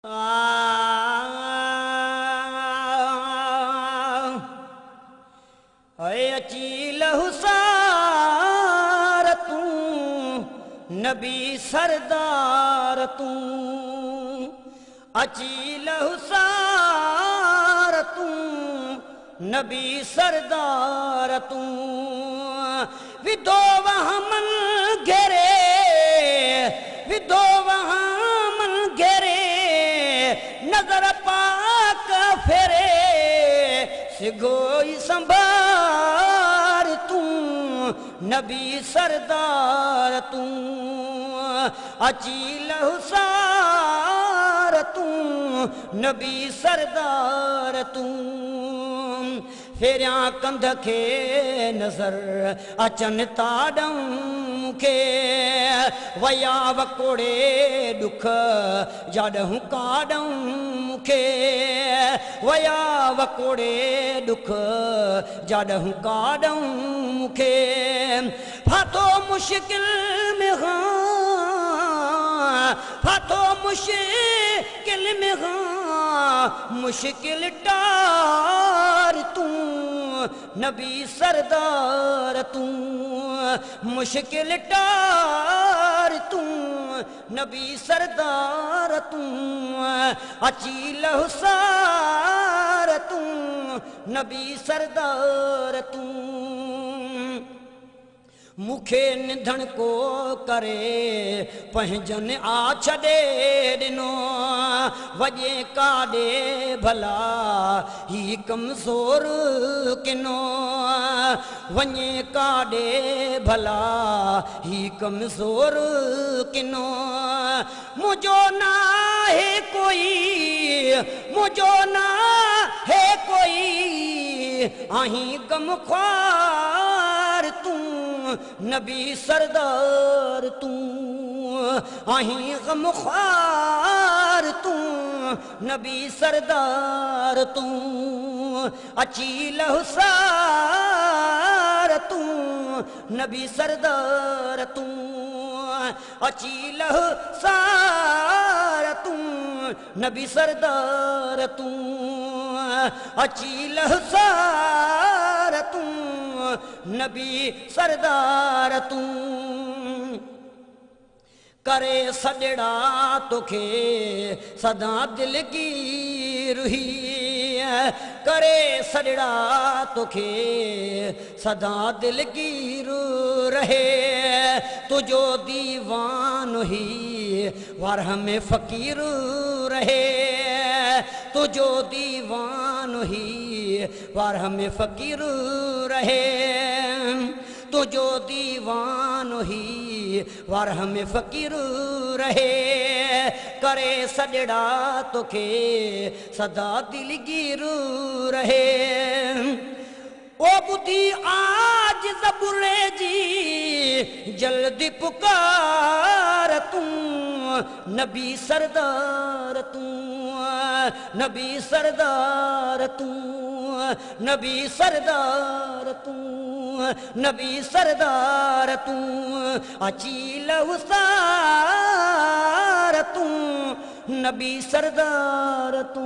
अची लहुसार तू नबी सरदार तू अची लहुसार तू नबी सरदार तू विदो वहाँ मन घेरे विदो वहाँ मन घेरे नजर पाक फेरे सिगोई संभार तू नबी सरदार तू अची लहुसार तू नबी सरदार तू फेरिया कंध खे नज़र अचन ताडम के वया वकोड़े दुख जाडहूं काडम के वया वकोड़े दुख जाडहूं काडम के फातो मुश्किल में फातो मुश्किल में मुश्किल टार तू नबी सरदार तू मुश्किल टार तू नबी सरदार तू अची लहुसार तू नबी सरदार तू मुखे निधन को करे पंहिंजन आ छॾे ॾिनो वॼे काॾे भला ही कमज़ोर किनो वञे काॾे भला ही कमज़ोर किनो मुझो ना है कोई मुझो ना है कोई आही गमख्वार तू नबी सरदार तू आही गमख्वार तू नबी सरदार तू अची लहुसार तू नबी सरदार तू अची लहुसार तू नबी सरदार तू अची लहुसार तू नबी सरदार तू करे सजड़ा तोखे सदा दिल की रुही करे सजड़ा तोखे सदा दिल की रू रहे तुझो दीवान ही वारह में फकीर रहे तुझो दीवान ही वारह में फकीर रहे तुझो दीवान ही वारह में फकीर रहे करे सजड़ा तोखे सदा दिलगीर रहे ओ बुद्धि आज ज़बुरे जी जल्दी पुकार तू नबी सरदार तू नबी सरदार तू नबी सरदार तू नबी सरदार तू अची लहुसार तू नबी सरदार तू।